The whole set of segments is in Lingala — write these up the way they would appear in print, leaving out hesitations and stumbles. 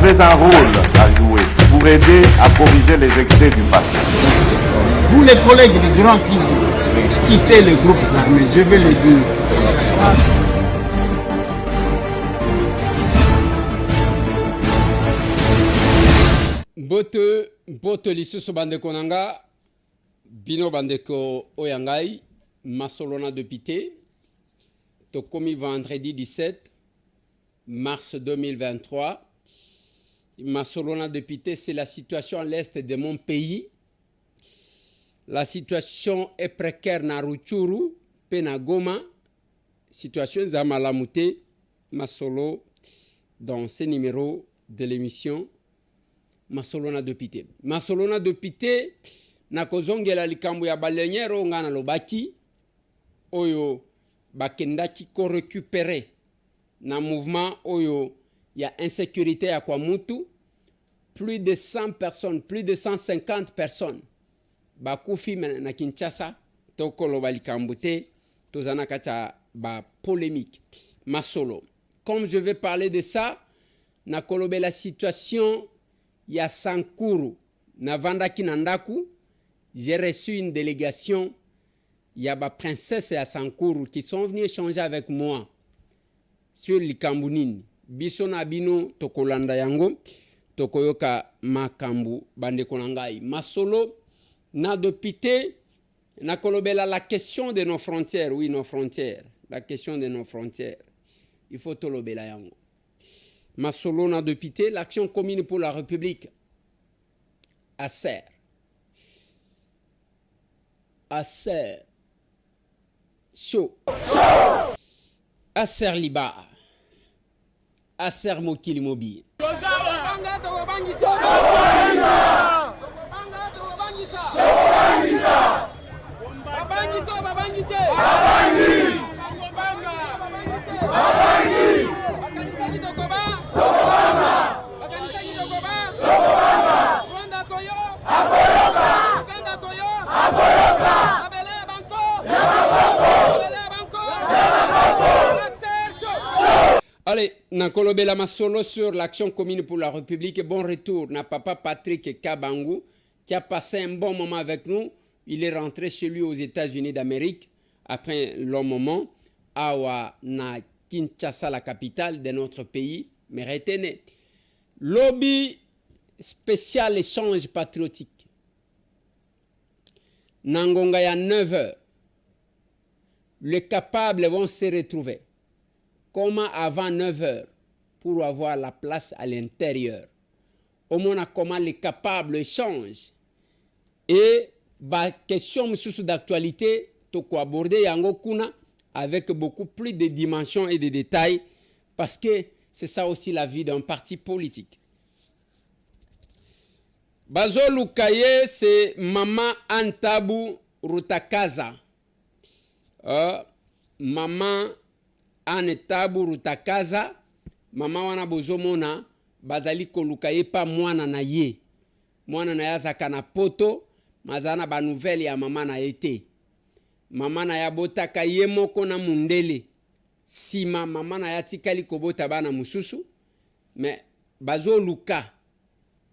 avez un rôle à jouer pour aider à corriger les excès du passé. Vous les collègues du Grand Kivu, quittez les groupes armés, je vais le dire. Bote lisusu bandeko nanga bino bandeko oyangai masolona député to komi vendredi 17 mars 2023 masolona député c'est la situation à l'est de mon pays. La situation est précaire na Rutshuru pe na Goma, situation za malamute masolo dans ce numéro de l'émission Masolona député. Masolona député na kozongela likambo ya balenyero ngana lobaki oyo bakendaki ko récupérer na mouvement oyo ya insécurité ya kwa mutu plus de 100 personnes, plus de 150 personnes bakufi na Kinshasa toko loba likambo te tozana kata ba polémique masolo. Comme je vais parler de ça na kolobe la situation ya Sankuru, na vandaki nandaku, j'ai reçu une délégation, il y a ba princesse ya Sankuru qui sont venus échanger avec moi sur l'Ikambunini. Biso na bino tokolanda yango, tokoyoka makambu bande konangai. Masolo na dopité, na kolobela la question de nos frontières, oui nos frontières, la question de nos frontières. Il faut tolobela yango. Masolo na dopité, l'action commune pour la République. Aser. Aser. Chaud. Aser Liba. Aser Mokili Mobile. Allez, Nakolobe la Masolo sur l'action commune pour la République. Bon retour, na papa Patrick Kabangu, qui a passé un bon moment avec nous. Il est rentré chez lui aux États-Unis d'Amérique après un long moment. Awa na Kinshasa, la capitale de notre pays, mais retenez. Lobby spécial échange patriotique. Nangonga ya 9h. Les capables vont se retrouver. Comment avant 9h pour avoir la place à l'intérieur. Au moins comment les capables échangent. Et la question d'actualité, toko aborder yango kuna avec beaucoup plus de dimensions et de détails parce que c'est ça aussi la vie d'un parti politique. Bazo Lukaye, c'est Maman Antabu Rutakaza. Maman Anetabu Rutakaza, Maman wana bozomona, bazali kolukaye pa mwana na ye. Mwana na ya zaka na poto, mazana ba nouvelle ya mama na ete. Mama na ya botaka ye moko na mundele. Sima mama na ya tikali kobota bana mususu. Mais bazo luka.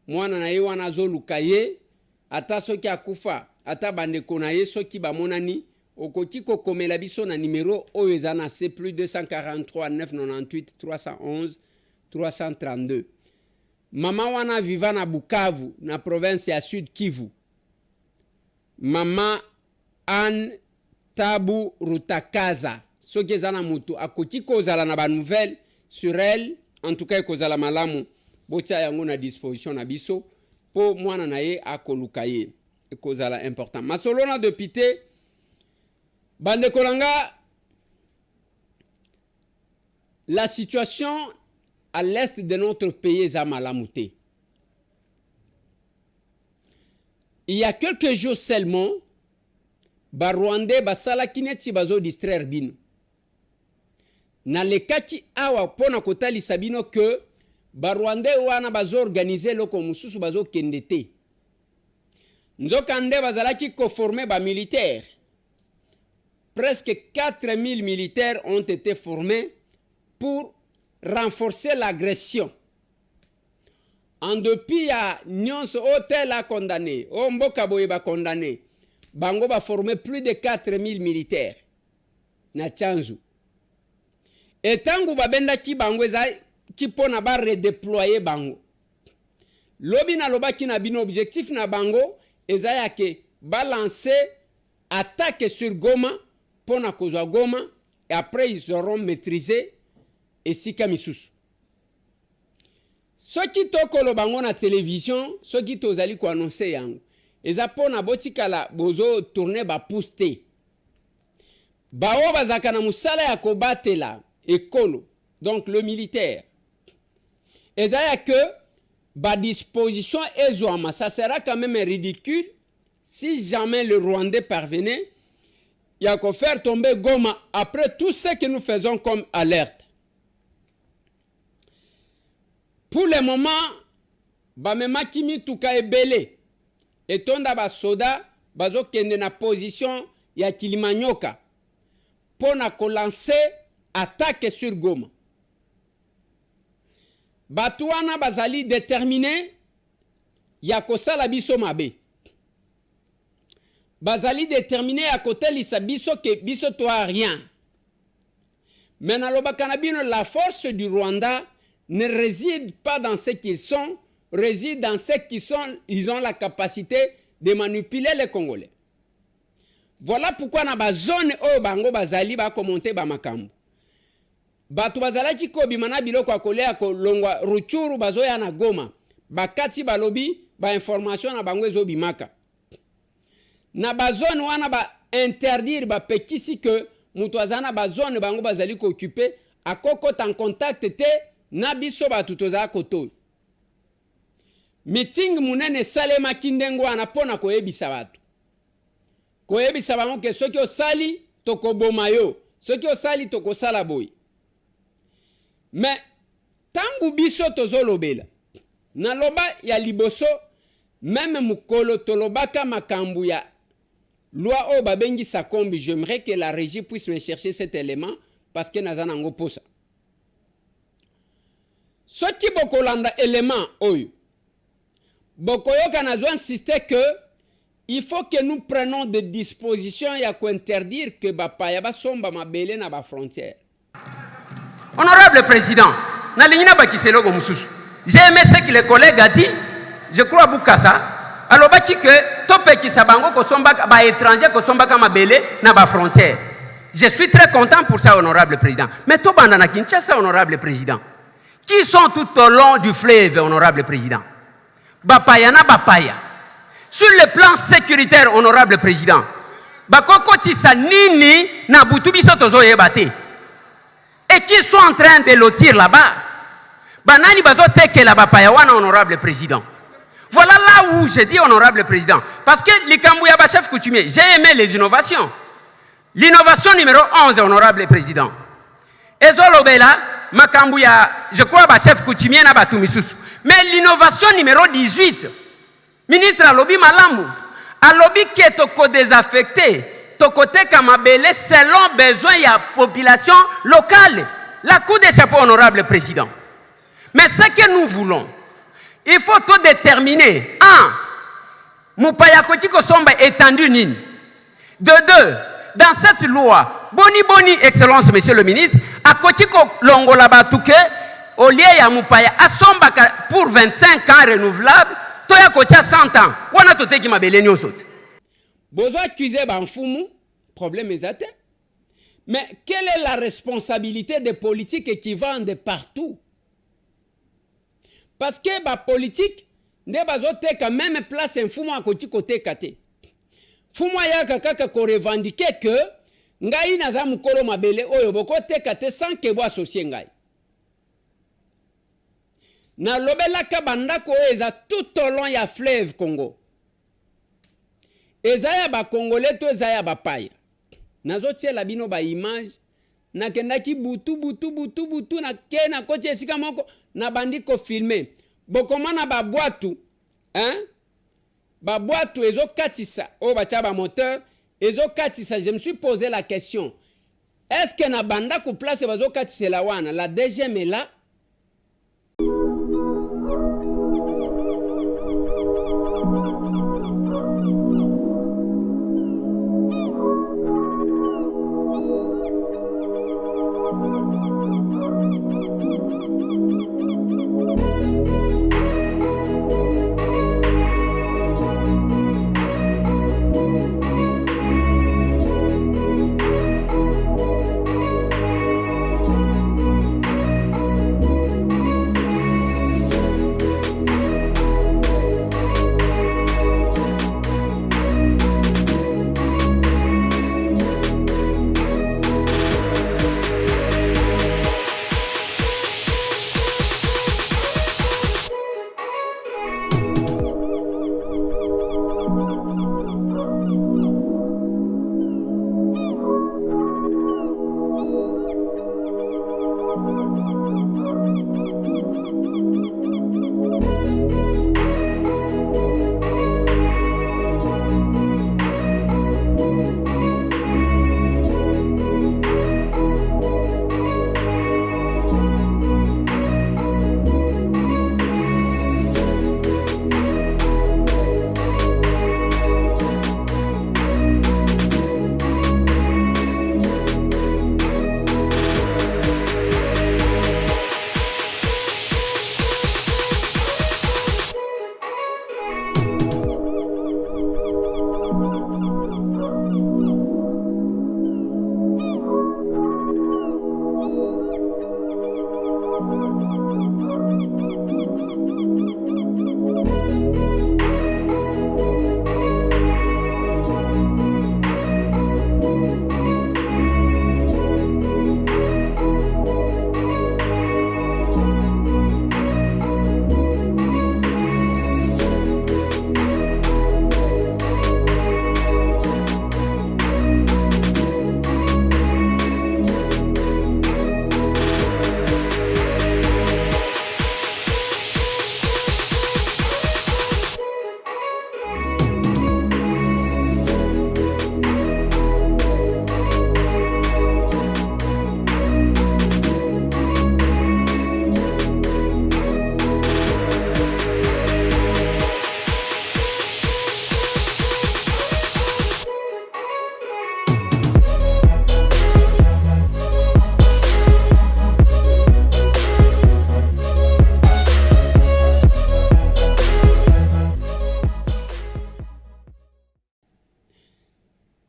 Mwana na ye wana zo luka ye. Ata soki akufa. Ata bandeko na ye soki ba monani. Okoki kokomela biso na numéro oyo ezana C plus 243 998 311 332. Mama wana viva na Bukavu na province ya Sud Kivu. Mama Anne Tabu Rutakaza. Soki ezana mutu akoki kozala na ba nouvelle sur elle, en tout cas kozala malamu botia yango na disposition na biso po mwana na ye akoluka ye. Kozala important. Masolona député Bande Kolanga, la situation à l'est de notre pays est malamouté. Il y a quelques jours seulement, ba Rwandais basala kineti bazo distraire bino. Na lekaki awa pona kotali sabino que ba Rwandais wana bazo organiser loko mususu bazo kendete. Nzokande bazalaki ko former ba militaires. Presque 4000 militaires ont été formés pour renforcer l'agression. en dépit ya nyonso hôtel a condamné, o mboka boye ba condamné, bango ba formé plus de 4000 militaires na Tchanzu. Et tangu babenda ki bango eza ki pona ba redéployer bango. Lobi na loba ki na bino objectif na bango eza ya ke ba lancer attaque sur Goma pona kozwa Goma et après ils auront maîtrisé esika misusu. Soki tokolo bango na télévision, soki tozali ko annoncer yango. Eza pona botikala bozo tourner ba pouste. Bao bazaka na musala ya kobatela ekolo, donc le militaire. Eza ya que ba disposition ezouama, ça sera quand même ridicule si jamais le Rwandais parvenait à faire tomber Goma après tout ce que nous faisons comme alerte. Pour le moment, bamema kimi tuka ebele etonda ba soda bazo kende na position ya Kilimanyoka pona ko lancer attaque sur Goma. Batuana bazali déterminé ya kosala biso mabe. Bazali déterminé à côté lisa biso ke biso toa rien. Mais na lobaka na bino la force du Rwanda ne réside pas dans ce qu'ils sont, réside dans ce qu'ils sont, ils ont la capacité de manipuler les Congolais. Voilà pourquoi na ba zone o bango bazali ba commenter ba makambo. Batu bazalaki ko bimana biloko akolea ko longwa Ruchuru bazoya na Goma. Bakati balobi ba information na bango ezo bimaka. Na ba zone wana ba interdire ba pekisi que mutu azana ba zone bango bazali ko occuper akoko en contact te na biso batu toza koto. Meeting munene salema kindengo wana pona koyebisa batu. Koyebisa bango ke soki osali tokoboma yo, soki osali tokosala boy. Mais tangu biso tozolobela na loba ya liboso même mukolo tolobaka makambu ya loi o babengi sakombi, j'aimerais que la régie puisse me chercher cet élément parce que nazana ngo posa. Soki bokolanda élément oyo bokoyoka nazo insister que il faut que nous prenions des dispositions ya ko interdire que bapaya basomba mabele na ba frontière. Honorable Président, j'ai aimé ce que le collègue a dit, je crois à Boukassa, alors que topé qui sabango ko sombaka ba étranger ko sombaka mabele na ba frontière. Je suis très content pour ça, honorable Président. Mais to banda na Kinshasa, honorable Président. Qui sont tout au long du fleuve, honorable Président? Bapaya na bapaya. Sur le plan sécuritaire, honorable Président. Bakoko tisa nini na butubi sotozo yebate. Et qui sont en train de lotir là-bas. Banani bazo teke la bapaya wana, honorable Président. Voilà là où je dis honorable Président. Parce que l'Ikambouya chef coutumier, j'ai aimé les innovations. L'innovation numéro 11, honorable Président. Ezolobela, Makambouya, je crois, chef coutumier na batumisusu. Mais l'innovation numéro 18, ministre Alobi Malambu, Alobi qui est au désaffecté. Tokote Kamabele selon besoin de la population locale. La coup de chapeau, honorable Président. Mais ce que nous voulons, il faut tout déterminer. Un, Moupaya Kotiko Somba étendu nini. De deux, dans cette loi, boni, excellence, monsieur le ministre, à Kotiko Longola Batouke, au lieu ya Moupaya, à Somba pour 25 ans renouvelable, Toya Kotia 100 ans. Wana tote ki mabele nyosot. Bozo accuser Banfumu, problème est atteint. Mais quelle est la responsabilité des politiques qui vont de partout? Parce que la politique, ne bazote quand même place un fumu à côté kate. Fumu ya kaka ko revendiquer que ngai naza mukolo mabele oyo boko te kate sans que bo associer ngai. Na lobela ka bandako eza tout au long ya fleuve Congo. Ezaya ba Congolais to ezaya ba paya. Nazo tiela bino ba image na kendaki butu na kena koche esika moko na bandiko filmer. Bokomana ba boatu, hein? Ba boatu ezo katisa o ba tia ba moteur, ezo katisa. Je me suis posé la question. Est-ce que na banda ko place bazo katisa la wana? La deuxième est là.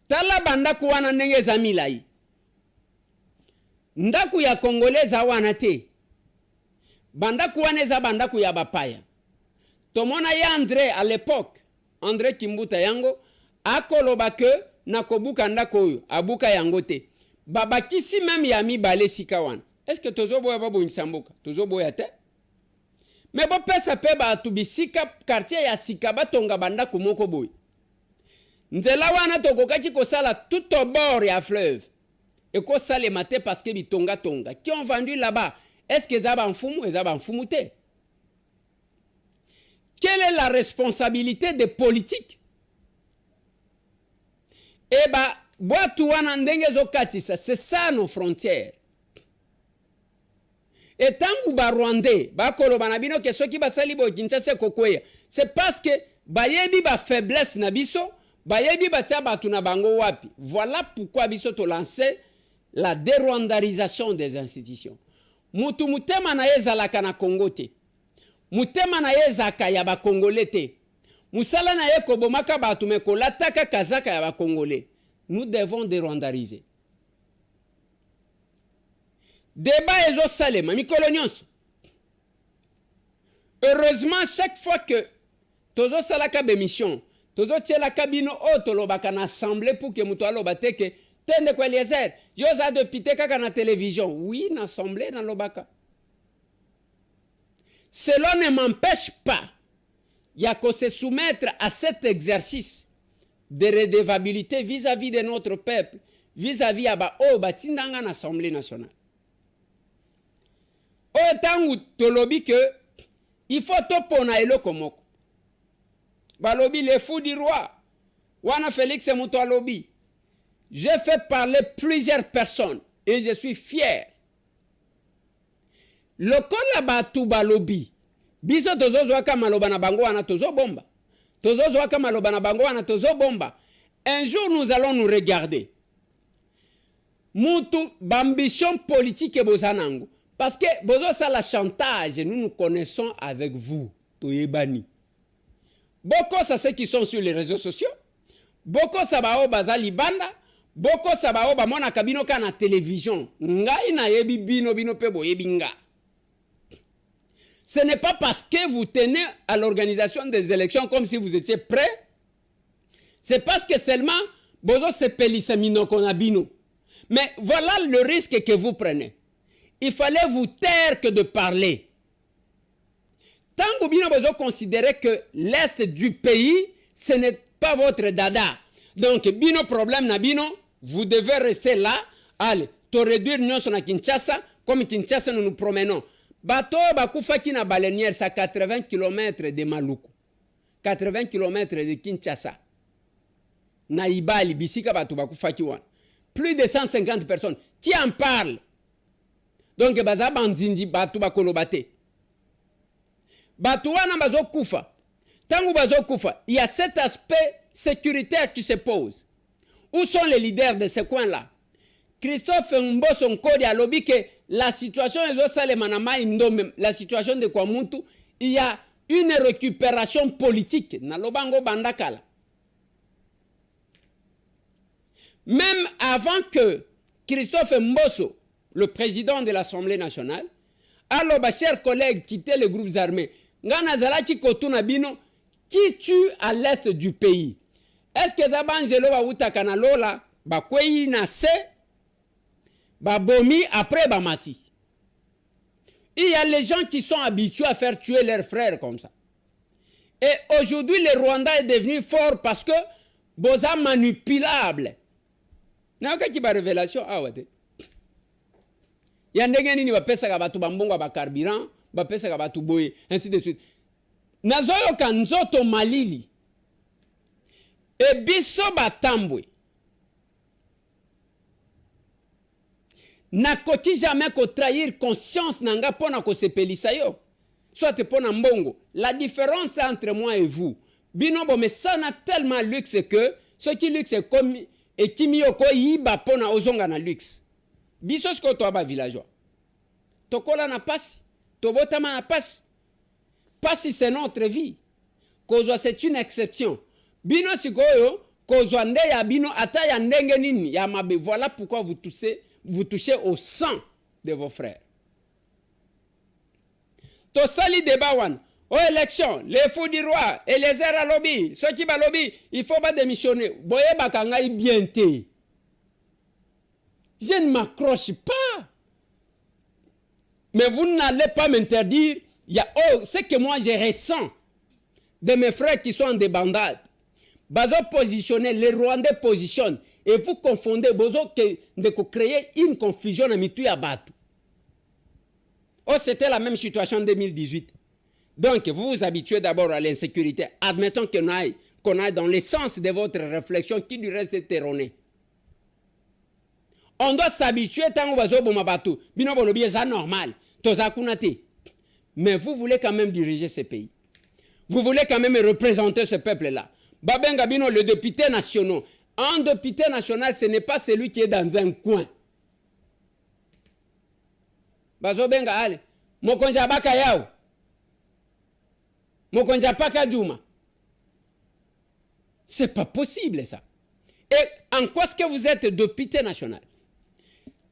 tala bandaku wana ndenge eza milai. Ndaku ya Congolais wana te. Bandaku wana eza bandaku ya bapaya. Tomona ya André à l'époque, André Kimbuta yango, akoloba ke na kobuka ndako oyo, abuka yango te. Babakisi même ya mibale sika wana. Est-ce que tozo boya babo insambuka? Tozo boya te? Mais bo pesa pe ba tubisika quartier ya sika batonga bandaku moko boy. Nzela wana tokokaki kosala tout au bord ya fleuve. Et ko sale maté parce que bitonga tonga. Qui ont vendu là-bas? Est-ce que zaba mfumu et zaba mfumu te? Quelle est la responsabilité des politiques? Eh bah, boatu wana ndenge zo katisa, c'est ça nos frontières. Et tangu ba Rwandais, ba koloba na bino ke soki basali bo Kinshasa kokweya, c'est parce que bayebi ba faiblesse na biso, bayebi batia batu na bango wapi. Voilà pourquoi biso to lancer la dérwandarisation des institutions. Mutu mutema na ezalaka na Congo te. Mutema na ezaka ya ba Congolais te. Musala na ye kobomaka batu me kolataka kazaka ya ba Congolais. Nous devons dérwandariser. Débat ezo salema mikolo nyonso. Heureusement chaque fois que tozo salaka bémission, tozo tiela kabino o tolobaka na assemblée pour que muto aloba te ke tende kwa Eliezer, yoza de pite kaka na télévision. Oui, na assemblée na lobaka. Cela ne m'empêche pas ya ko se soumettre à cet exercice de redevabilité vis-à-vis de notre peuple, vis-à-vis ya ba o batindanga na assemblée nationale. Otangu tolobi que il faut topona eloko moko. Balobi les fous du roi. Wana Félix Muto alobi. J'ai fait parler plusieurs personnes et je suis fier. Lokola batu balobi. Biso tozo zwaka maloba na bango wana tozo bomba. Tozo zwaka maloba na bango wana tozo bomba. Un jour nous allons nous regarder. Mutu bambition politique bozanango. Parce que bozo ça la chantage, nous nous connaissons avec vous, Toyebani. Beaucoup ça ceux qui sont sur les réseaux sociaux. Beaucoup ça bao bazali banda. Beaucoup ça bao ba mona kabino ka na télévision. Ngai na yebi bino bino pe boyebi nga. Ce n'est pas parce que vous tenez à l'organisation des élections comme si vous étiez prêts. C'est parce que seulement bozo se pelisse mino konabino. Mais voilà le risque que vous prenez. Il fallait vous taire que de parler. Tant que vous considérez que l'Est du pays, ce n'est pas votre dada. Donc, bino problème na bino, vous devez rester là. Allez, to réduire nous sur Kinshasa, comme Kinshasa nous nous promenons. Bato bakufa ki na baleinière, c'est à 80 km de Maluku. 80 km de Kinshasa. Na Ibali, bisika bato bakufa ki wan. Plus de 150 personnes. Qui en parle? Donc, baza bandindi batu bakolobate. Batu wana bazo kufa. Tangu bazo kufa, il y a cet aspect sécuritaire qui se pose. Où sont les leaders de ce coin-là? Christophe Mboso Nkodi a lobby que la situation la situation de Kwamuntu, il y a une récupération politique. Na lobango bandakala. Même avant que Christophe Mboso, le président de l'Assemblée nationale, alors, chers collègues, quittez les groupes armés. Ngana Zalaki Kotuna Bino, qui tue à l'est du pays? Est-ce que Zabangelo va outakana lola, ba kweyi na se, ba bomi après ba mati? Il y a les gens qui sont habitués à faire tuer leurs frères comme ça. Et aujourd'hui, le Rwanda est devenu fort parce que boza manipulable. N'a pas qui ba révélation ah ouais. Yandenge nini bapesa ka batu bambongo ba carburant, bapesa ka batu boye, ainsi de suite. Nazoyo kanzoto malili. E biso batambwe. Nakoti jamais ko trahir conscience nanga pona ko sepelisa yo. Soit pona mbongo. La différence entre moi et vous, binombo mais ça n'a tellement luxe que ce qui luxe est comme et kimiyoko yiba pona ozonga na luxe. Biso sko to ba villageois. Tokola na pasi, tobotama na pasi. Pasi c'est notre vie. Kozwa c'est une exception. Bino sikoyo kozwande ya bino ata ya ndenge nini ya mabe. Voilà pourquoi vous touchez au sang de vos frères. To sali débat wan aux élections, les fous du roi et les airs à lobby, ceux qui va lobby, il faut pas démissionner. Boye bakangai bien te. Je ne m'accroche pas. Mais vous n'allez pas m'interdire. Ce que moi je ressens de mes frères qui sont en débandade. Bazo positionner, les Rwandais positionnent. Et vous confondez, bozo de créer une confusion à mitu à Batu. Oh, c'était la même situation en 2018. Donc, vous vous habituez d'abord à l'insécurité. Admettons qu'on aille dans l'essence de votre réflexion qui du reste est erronée. On doit s'habituer tant que vous avez bino bolobi c'est normal. Mais vous voulez quand même diriger ce pays. Vous voulez quand même représenter ce peuple-là. Babenga bino, le député national. Un député national, ce n'est pas celui qui est dans un coin. Bazo benga ale. Mokonja baka yao. Mokonja paka djuma. C'est pas possible ça. Et en quoi est-ce que vous êtes député national?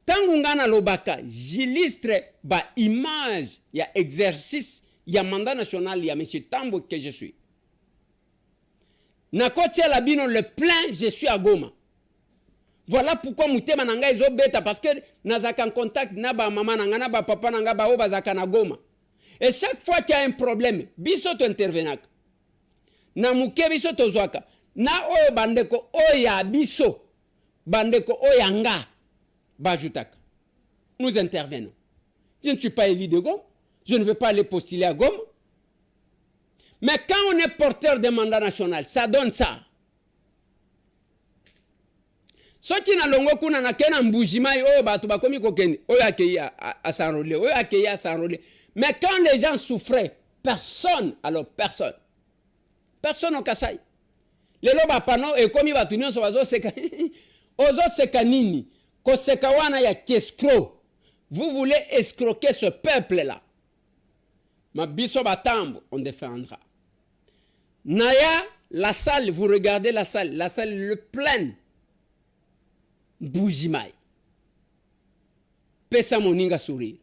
Tangungana lobaka, j'illustre ba image, il y a exercice, il y a mandat national, il y a monsieur Tambo que je suis. Nakoti la bino le plein, je suis à Goma. Voilà pourquoi mutema nanga izo beta parce que nazaka en contact na ba maman nanga na ba papa nanga ba o bazaka na Goma. Et chaque fois qu'il y a un problème, biso to intervenak. Na muke biso to zwaka. Na o bandeko o ya biso. Bandeko o yanga. Bajoutak. Nous intervenons. Je ne suis pas élu de Goma. Je ne veux pas aller postuler à Goma. Mais quand on est porteur de mandat national, ça donne ça. Soki na longo kuna na kena mbujimai o batu bakomi kokeni o yakeyi à s'enrôler, o yakeyi à s'enrôler. Mais quand les gens souffraient, personne au Kasai. Lelo ba pano e komi batu nyonso bazo seka. Ozo seka nini? Ko seka wana ya keskro. Vous voulez escroquer ce peuple-là. Ma biso batambo, on défendra. Naya, la salle, vous regardez la salle le pleine. Boujimai. Pesa moninga sourire.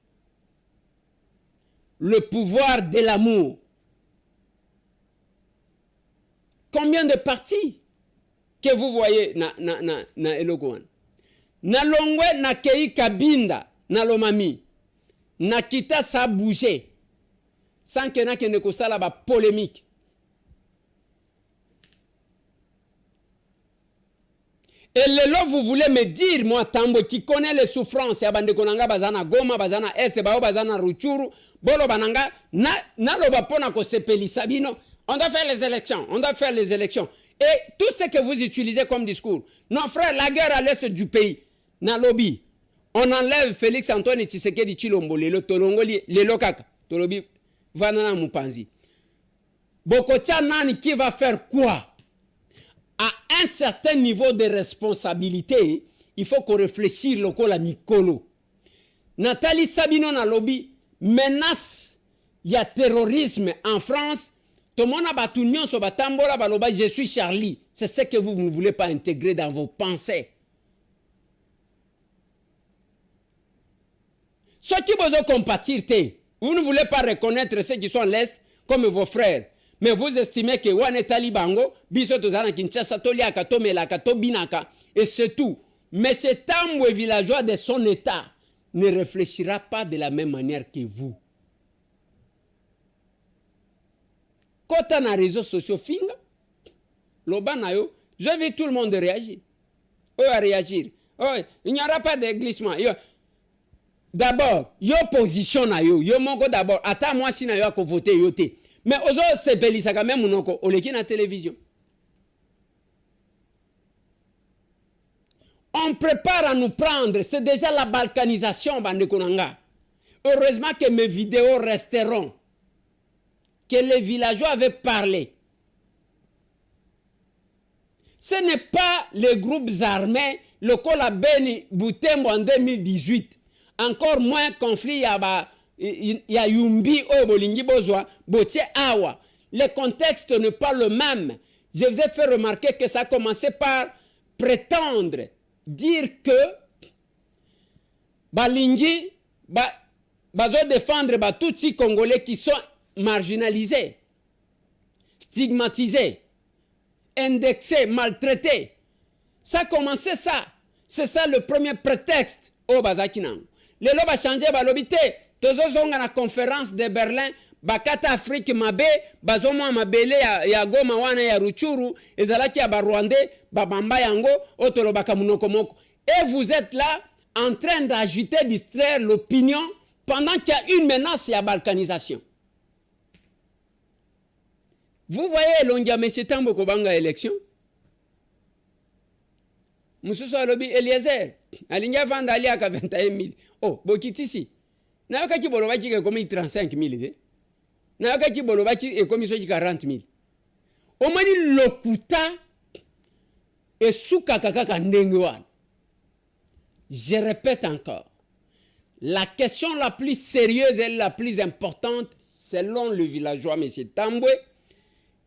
Le pouvoir de l'amour. Combien de partis que vous voyez na Elokouane? Na longwe na kei kabinda na lomami. Na kita sa bouger. Sans que na kene kosala ba polémique. Et lelo, vous voulez me dire, moi, Tambo, qui connaît les souffrances, ya bande konanga bazana Goma, bazana Est, bao bazana Ruchuru, bolo bananga, na loba pona ko sepeli sabino, on doit faire les élections, Et tout ce que vous utilisez comme discours, nos frères, la guerre à l'est du pays, na lobby, on enlève Félix Antoine Tshisekedi Chilombo, le Tolongoli, le Lokaka, Tolobi, Vanana Mupanzi. Bokotia Nani qui va faire quoi? À un certain niveau de responsabilité, il faut qu'on réfléchisse lokola Mikolo. Nathalie Sabino na lobby menace, il y a terrorisme en France. Tout le monde a battu sur Batambola Baloba, je suis Charlie. C'est ce que vous ne voulez pas intégrer dans vos pensées. Ceux qui vous compatir, vous ne voulez pas reconnaître ceux qui sont à l'Est comme vos frères. Mais vous estimez que Wane Talibango, Biso Tozana Kinshasa, Toliaka, Tomelaka, Tobinaka, et c'est tout. Mais cet homme villageois de son état ne réfléchira pas de la même manière que vous. Quand on a les réseaux sociaux, finga, l'obanayo, je veux tout le monde réagir. Oh, à réagir. Oh, il n'y aura pas de glissement. D'abord, yo position na yo, yo mongo d'abord. Attends moi si na yo ko voter yo te. Mais ozo se belisa quand même monoko, oleki na télévision. On prépare à nous prendre, c'est déjà la balkanisation bande konanga. Heureusement que mes vidéos resteront. Que les villageois avaient parlé. Ce n'est pas les groupes armés, le Kola Beni Boutembo en 2018. Encore moins conflit ya Yumbi o Bolingi Bozwa, Botie Awa. Le contexte n'est pas le même. Je vous ai fait remarquer que ça a commencé par prétendre dire que Balingi va défendre tous ces Congolais qui sont marginalisés, stigmatisés, indexés, maltraités. Ça a commencé ça. C'est ça le premier prétexte au Bazakinang. Les lois va changer, va l'obité. Tous les gens à la conférence de Berlin, Bakata Afrique Mabe, Bazomo Mabele, ya Goma wana ya Ruchuru, Ezalaki ya Barwandais, Babamba Yango, Otolo Bakamunokomoko. Et vous êtes là en train d'agiter, distraire l'opinion pendant qu'il y a une menace et la balkanisation. Vous voyez l'ongia M. Tambo Kobanga élection? Moussousso Alobi Eliezer, Alinga Vanda Aliaka 21 000. Oh, Bokitisi. Nayoka ki bolobaki ke komi 35 000. Nayoka ki bolobaki e komi soki 40 000. Omani lokuta e suka kakaka ndenge wana. Je répète encore. La question la plus sérieuse et la plus importante, selon le villageois M. Tambwe,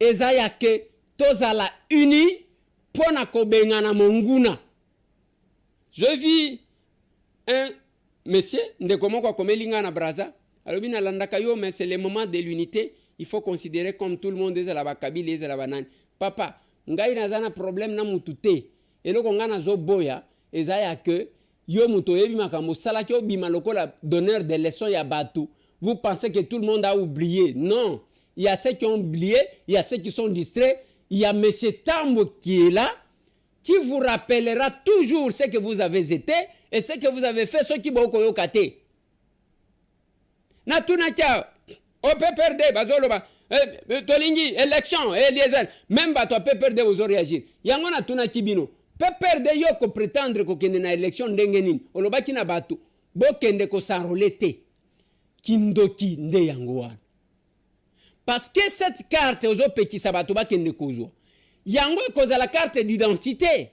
ezaya ke tozala uni pona kobengana monguna. Je vis un monsieur, Ndekomoko Komelinga na Braza, alobina landakayo, mais c'est le moment de l'unité, il faut considérer comme tout le monde est la bakabili, est la banane. Papa, ngai nazana problème na mutute, et loko ngana zo boya, ezaya ke yo muto yebi makambo sala ki obima lokola donneur de leçons ya batu. Vous pensez que tout le monde a oublié? Non, il y a ceux qui ont oublié, il y a ceux qui sont distraits, il y a M. Tambo qui est là, qui vous rappellera toujours ce que vous avez été et ce que vous avez fait, ce qui vous avez fait. Natunakia, au PPRD, Bazoloba, Tolingi, élection, Eliezer, même toi PPRD vous réagir. Yango natuna kibino. PPRD yoko prétendre ko kende na élection ndengenin. Olobaki na batu. Bo kende ko s'enrôler. Kindoki nde yango wana. Parce que cette carte aux autres qui sabato ba kende kozwa. Yango koza la carte d'identité.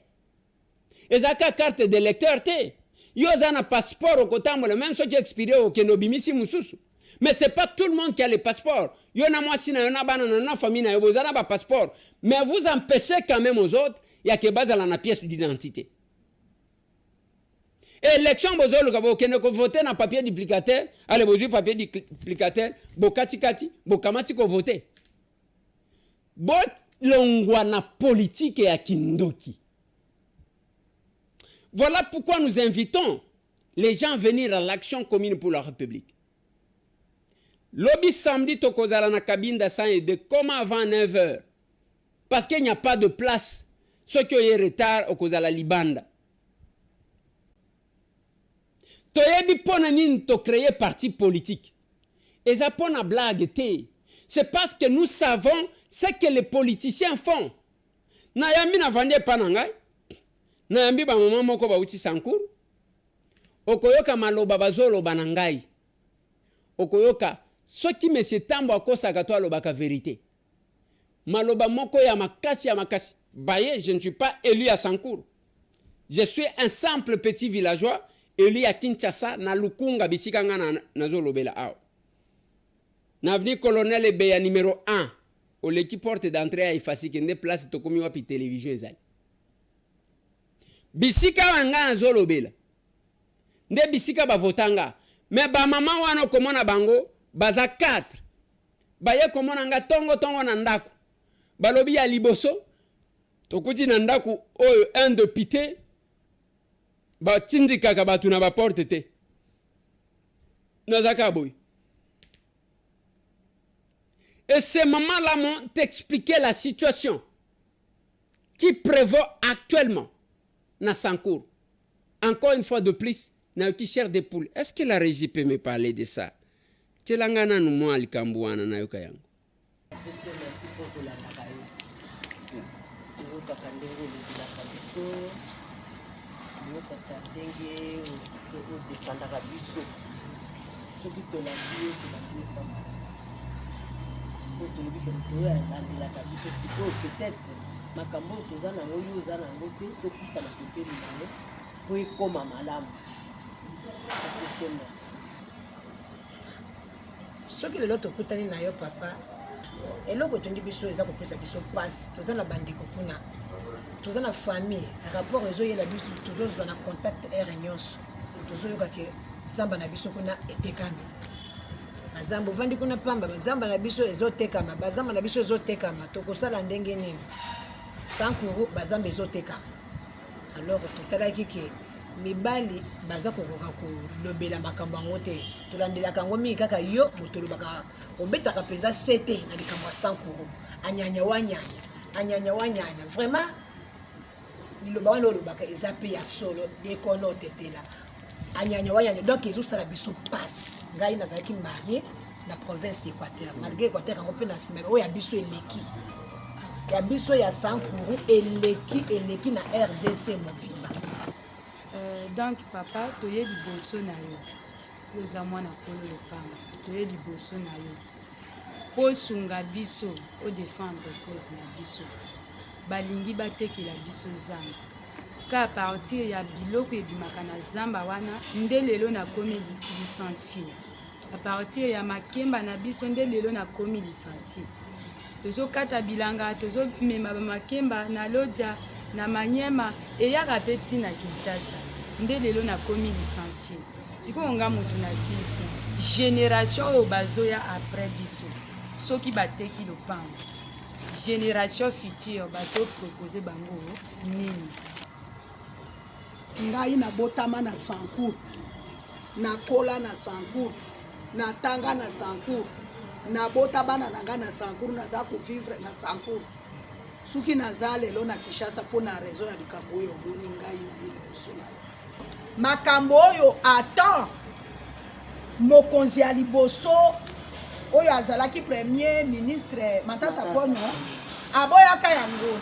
Ezaka carte de lecteur te. Yo zana passeport au kotambo même ceux qui expiré au kenobimisi mususu. Mais c'est pas tout le monde qui a le passeport. Yo na moi sina yo na bana na famille na yo bozana ba passeport. Mais vous empêchez quand même aux autres, il y a que base à la pièce d'identité. Élection bozolo kabo kende ko voter na papier duplicateur, allez bozu papier duplicateur, bokati kati, bokamati ko voter. Bot longwa na politique ya kindoki. Voilà pourquoi nous invitons les gens à venir à l'action commune pour la République. Lobby samedi tokozala na kabinda sans et de comme avant 9h. Parce qu'il n'y a pas de place. Ceux qui ont retard au kozala libanda. Toyebi pona nin to créer parti politique. Et ça pona blague te. C'est parce que nous savons ce que les politiciens font. Nayambi na vande panangai. Nayambi ba mama moko ba uti sankuru. Okoyoka maloba bazolo banangai. Okoyoka ce qui me s'étambo akosaka to alobaka vérité. Maloba moko ya makasi ya makasi. Baye, je ne suis pas élu à Sankour. Je suis un simple petit villageois élu à Kinshasa na Lukunga bisika nga na zolobela ao. Na avenue Colonel Ebeya numéro 1. Au l'équipe porte d'entrée à Ifasi kende place tokomi wapi télévision ezali. Bisika nga na zolobela. Nde bisika ba votanga. Mais ba mama wana komona bango baza 4. Baye komona nga tongo na ndako. Balobi ya liboso. Tokuti na ndako oyo un de pité. Ba tindika ka batu na ba porte te. Nazaka boy. Et ces moments-là m'ont expliqué la situation qui prévaut actuellement dans Sankour. Encore une fois de plus, na yoki chair de poule. Est-ce que la régie peut me parler de ça? Telangana nous moi alikambuana na yoka yango. Merci pour la caille. Nous t'attendons au défendre la biso. Ce qui te l'a dit, pas. Peut-être makambo tozana oyo zana ngote to pisa na côté de pour y comme malamu. Merci. Ce que l'autre côté na yo papa eloko tondi biso eza kopesa biso passe toza na bandeko kuna toza na famille rapport ezoyela biso tozozwa na contact aire nyonso tozoyoka ke zamba na biso kuna etekami bazamba ovandi kuna pamba bazamba na biso ezotekama bazamba na biso ezotekama tokosala ndenge nini sankuru bazamba ezotekama alors totalaki ke mibali baza kokoka kolobela makambo yango te tolandelaka yango mingi kaka yo moto olobaka obetaka mpenza sete na likambo ya sankuru anyanya wanyanya vraiment liloba wana olobaka eza mpe ya solo ekona otetela anyanya wanyanya donc ezosala biso passe ngai nazalaki marie na province équateur malgré équateur yango mpe na nsima oyo ya biso eleki ya biso ya sankuru eleki na RDC mobimba. Donc papa toye liboso na yo yoza mwana kolo lopanga toye liboso na yo po sunga biso o défendre cause na biso balingi batekela biso zamba ka partir ya biloko ebimaka na zamba wana nde lelo nakomi licencié a partir ya makemba na biso nde lelo nakomi licencié tozokata bilanga tozomema bamakemba na Lodja na Manyema eyaka mpe ntina Kinshasa nde lelo nakomi licencié sikoyo nga motu na silisi génération oyo bazoya après biso soki bateki lopango génération future bazopropose bango nini. Ngai nabotama na Sankour nakola na Sankour natanga na Sankour nabota bana nanga na Sankour naza kovivre na Sankour soki naza lelo na Kinshasa mpo na raison ya likambo oyo omoni ngai na ye liboso na yo makambo oyo ata mokonzi ya liboso oyo azalaki premier ministre Matata Ponyo aboyaka yango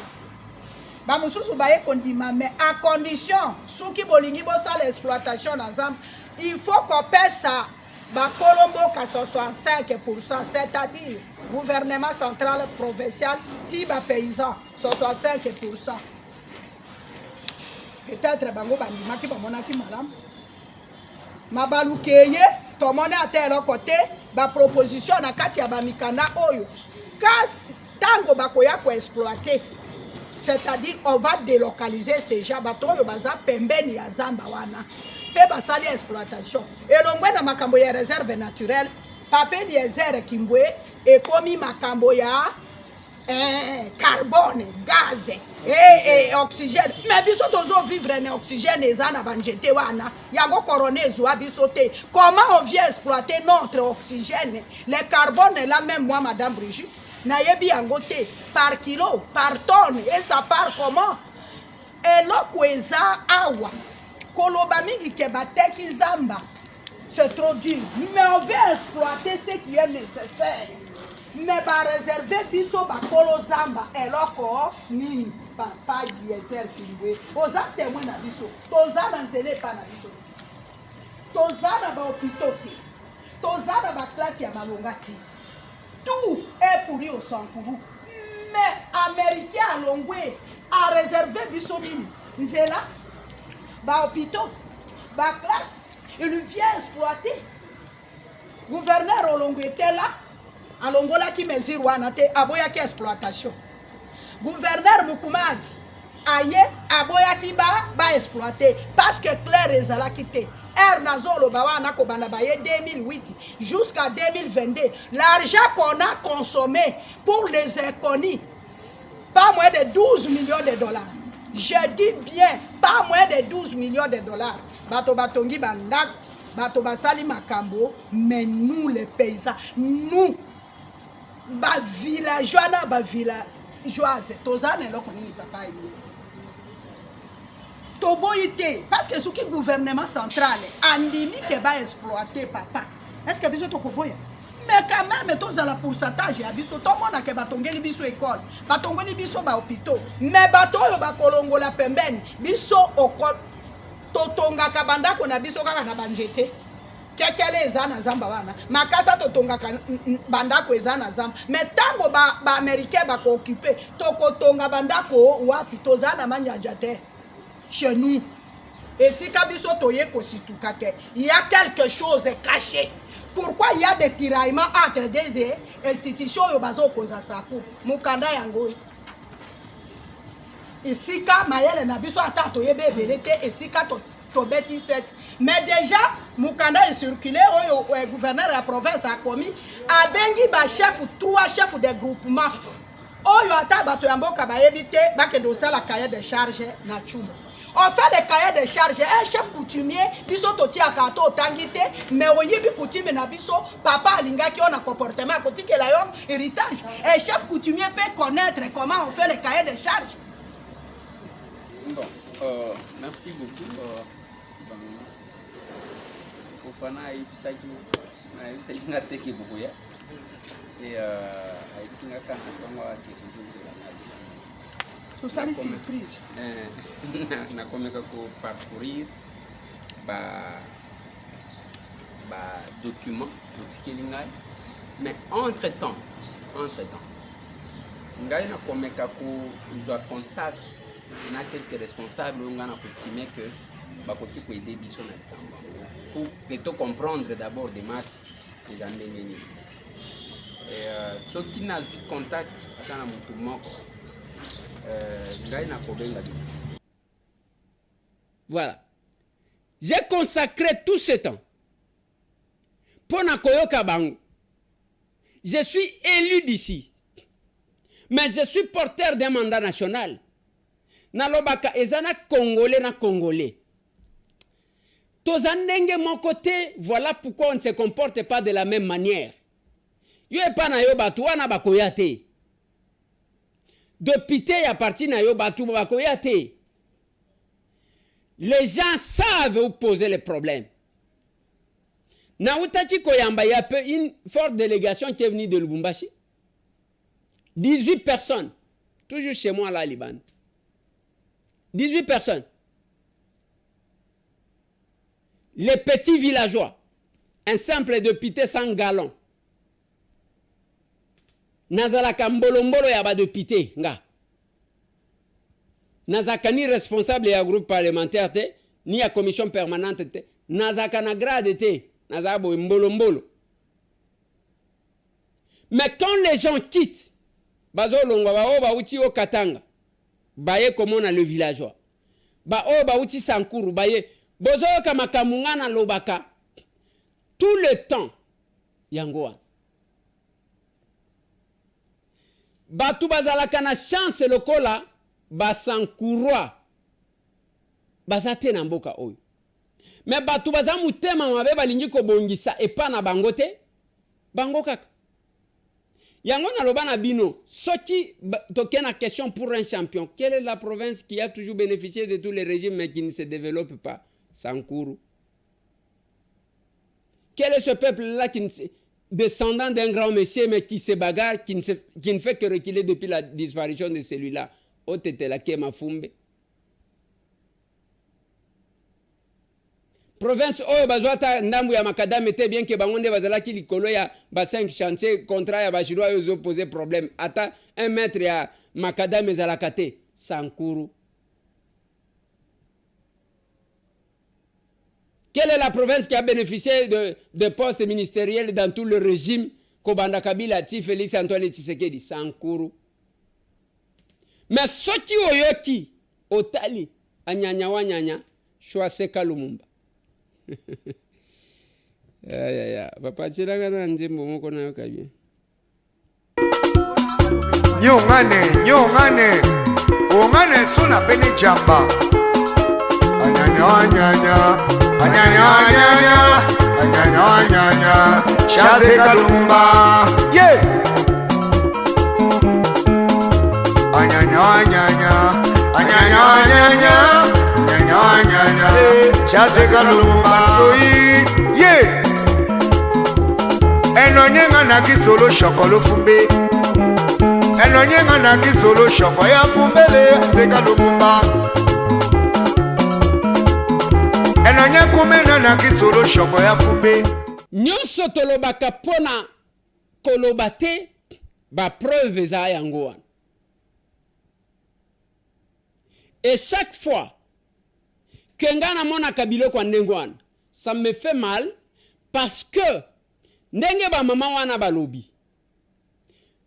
bamosusu baye kondima mais à condition soki bolingi bosala exploitation na zamba il faut kopesa bakolomboka 65%, c'est-à-dire gouvernement central provincial ti bapaysan 65%. Peut-être bango bandimaki bamonaki malamu mabalukeye tomone ata eloko te baproposition na kati ya bamikanda oyo kasi ntango bakoya koexploite c'est-à-dire on va délocaliser ces gens bato oyo baza pembeni ya zamba wana mpe basali exploitation elongwe na makambo ya réserve naturelle papeni ezere kimbwe ekomi makambo ya carbone gaz oxygène mais biso tozovivre na oxygène eza na banjete wana yango corona ezwa biso te comment on vient exploiter notre oxygène le carbone est là même moi madame Brigitte nayebi yango te par kilo par tonne et ça part comment eloko eza awa koloba mingi ke bateki zamba c'est trop dur mais on veut exploiter ce qui est nécessaire mais ba réserver biso bakolo zamba eloko nini papa diesel kimbwe oza témoin na biso toza na nzela epa na biso toza na bahôpitaux te toza na baklasse ya malonga te tout est pourri au Sankourou mais américain alongwe a réservé biso nini nzela bahôpitaux baklasse il vient exploiter gouverneur olongwe était là alongolaki mesure wana te aboyaki exploitation gouverneur Mukumadi aye aboyaki ba exploiter parce que clair ezalaki te nazoloba wana kobanda baye 2008 jusqu'à 2022 l'argent qu'on a consommé pour les inconnus pas moins de 12 millions de dollars. Je dis bien pas moins de 12 millions de dollars. Bato batongi bandak, bato basali makambo, mais nous les paysans, nous ba villageois na ba villageoise, tozane eloko nini papa Eliese. Toboyite parce que ce qui gouvernement central andimi ke ba exploiter papa. Est-ce que biso tokoboya? Mais quand même tozala pourcentage ya biso to mona ke batongeli biso école, batongeli biso ba hôpitaux, mais bato yo ba kolongola pembeni biso okol totongaka bandako na biso kaka na banjete. Kekele eza na zamba wana makasa totongaka bandako eza na zamba mais tango ba américain ba ko occuper tokotonga bandako wapi toza na manjanja te chez nous et si kabiso toye ko situka ke il y a quelque chose caché pourquoi il y a des tiraillements entre des institutions oyo bazokonza sako mukanda yango esika mayele na biso ata toyebe ebele te esika tobeti 7 mais déjà mukanda ecirculé oyo gouverneur ya province akomi abengi bachef 3 chefs de groupement oyo ata bato ya mboka bayebi te bakende osala cahier de charge na chuma. On fait les cahiers de charge. Un chef coutumier, biso toti akato otangi te, mais oyebi coutume na biso, papa alinga ki on a comportement côté que la yom héritage. Un chef coutumier peut connaître comment on fait les cahiers de charge. Bon, merci beaucoup. Ofana ibisaki na teki bukuya. Et ibisanga kana kwa tout ça les surprises. Na komeka ko parcourir ba document otikeli ngai mais entre temps ngai na komeka ko uzwa contact na quelques responsables on a estimé que bakoki ko aider biso na temps pour plutôt comprendre d'abord des marches des andengeni et ceux qui n'a eu contact kana mutu moko voilà. J'ai consacré tout ce temps pour Nakoyoka Bango. Je suis élu d'ici. Mais je suis porteur d'un mandat national. Nalobaka ezana Congolais na Congolais. Tozandenge mon côté, voilà pourquoi on ne se comporte pas de la même manière. Yo e pa na yo batu wana bakoyate. Député à partir na yo batu bakoyate. Les gens savent où poser les problèmes. Na utaki koyamba y a une forte délégation qui est venue de Lubumbashi. 18 personnes. Toujours chez moi là, Liban. 18 personnes. Les petits villageois. Un simple député sans galon. Nazalaka mbolombolo ya ba député nga. Nazaka ni responsable ya groupe parlementaire te, ni ya commission permanente te. Nazaka na grade te, nazabo mbolombolo. Mais quand les gens quittent, bazo longwa ba o ba uti o Katanga. Baye komona le villageois. Ba o ba uti Sankuru baye bozo kama kamungana lobaka. Tout le temps yangoa. Batu bazalaka na chance lokola basankurwa bazate na mboka oyo. Mais batu bazamutema mabe balingi ko bongisa epa na bangote bango kaka. Yango na loba na bino soki tokena question pour un champion, quelle est la province qui a toujours bénéficié de tous les régimes mais qui ne se développe pas? Sankuru. Quel est ce peuple là qui ne se descendant d'un grand monsieur, mais qui se bagarre, qui ne fait que reculer depuis la disparition de celui-là. Otetela Kema Fumbe. Province oyo bazwata ndambu ya makadam était bien que bangonde bazala ki likolo ya ba 5 chantiers contrat ya bashirwa yo poser problème. Ata 1 mètre ya makadam ezalakate Sankuru. Quelle est la province qui a bénéficié de postes ministériels dans tout le régime Kobanda Kabila ti Félix Antoine Tshisekedi? Sankuru. Mais ceux qui oyoki otali anyanya wanyanya Shwaseka Lumumba. Ya papa chiranga na njimbo moko nayo kabye. Nyongane ongane suna pene jamba anyanya Shwaseka Lumumba yeah anyanya Shwaseka Lumumba soyi yeah enonyenga na kisolo shokolo fumbe enonyenga na kisolo shoko ya fumbele Shwaseka Lumumba enonye kumena na kisolo shoko ya fumbe nyonso tolobaka pona kolobate ba preuve za yango wana. Et chaque fois que ngana mona kabilo kwa ndengwana, ça me fait mal parce que ndenge ba mama wana balobi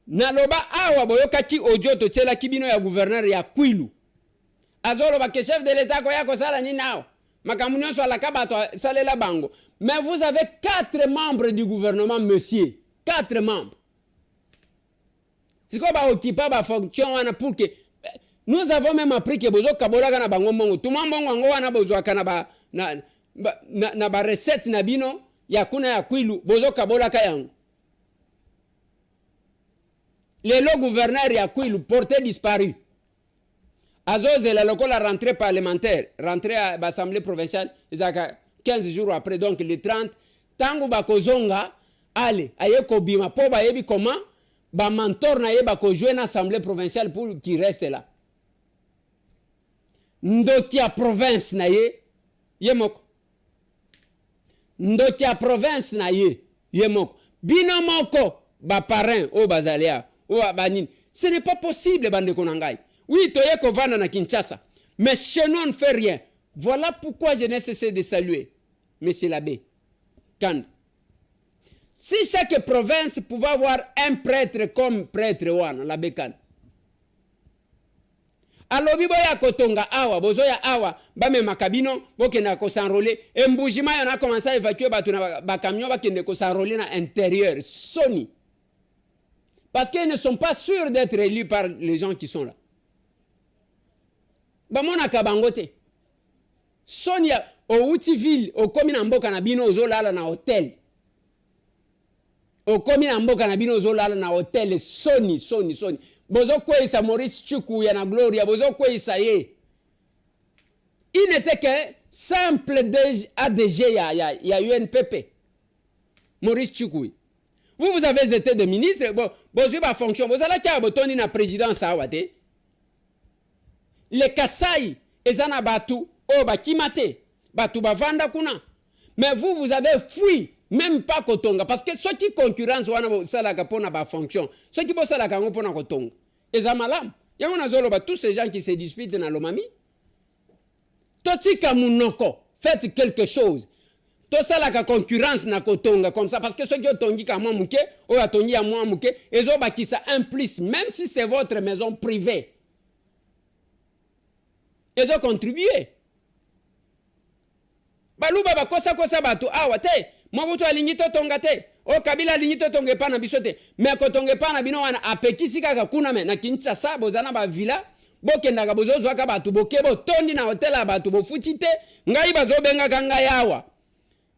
naloba awa boyokaki audio totielaki bino ya gouverneur ya Kwilu azoloba ke chef de l'état koya kosala nini awa makambo nyonso alaka bato salela bango. Mais vous avez 4 membres du gouvernement, monsieur. 4 membres. C'est quoi ba occuper ba fonction wana pour que nous avons même appris que bozo kabolaka na bango mongo. Tout monde ngo wana bozo kana ba na ba recette na bino ya kuna ya Kwilu bozo kabolaka yango. Le gouverneur ya Kwilu porté disparu. Azoze la lokola rentrée parlementaire, rentrée à l'Assemblée provinciale, 15 jours après, donc le 30, tango bakozonga, allez, aye ko bima, po ba yebi comment, ba mentor na ye bako jouer na Assemblée provinciale pour qu'il reste là. Ndokia province na ye moko. Ndokia province na ye moko. Bino moko, ba parrain, o bazalea, o banine. Ce n'est pas possible, bande konangai. Oui, toye kovana na Kinshasa. Mais chez nous, on ne fait rien. Voilà pourquoi je n'ai cessé de saluer monsieur l'abbé Kanda. Si chaque province pouvait avoir un prêtre comme prêtre wana, l'abbé Kanda. Alors, biboya kotonga awa, bozoya awa, bame makabino, bokena ko s'enrôler. Et Mbujima, on a commencé à évacuer ba camion, bakende ko s'enrôler na intérieur. Sony. Parce qu'ils ne sont pas sûrs d'être élus par les gens qui sont là. Bamona kabangote. Sonia au Outiville, au commune mboka na bino zolala na hotel. Au commune mboka na bino zolala na hotel Sony. Bozo kwesa Maurice Chuku ya na Gloria, bozo kwesa ye. Il n'était que simple ADG ya UNPP. Maurice Chuku. Vous avez été des ministres, bon ba fonction, vous allez kia botoni na présidence awate. Les Kassai, ezana batu, bakimate, batu bavanda kuna. Mais vous avez fui, même pas kotonga. Parce que ceux qui concurrence wana salaka pona ba fonction, ceux qui salaka ngo pona kotonga. Ezamalam. Yamona zolo ba tous ces gens qui se disputent na lomami. Totika munoko, faites quelque chose. To salaka concurrence na kotonga comme ça parce que ceux qui otongi ka mwamuke, o atongi ya mwamuke, ezo bakisa un plus même si c'est votre maison privée. Ils ont contribué. Baluba bakosa batu awa te. Mobutu alingi to tonga te. O Kabila alingi to tonga pa na bisote. Mais ko tonga pa na bino wana apekisi kaka kuna me na Kinshasa bozana ba villa. Bokenda ka bozo zwaka batu bokebo tondi na hotel batu bofuti te. Ngai bazo benga kanga yawa.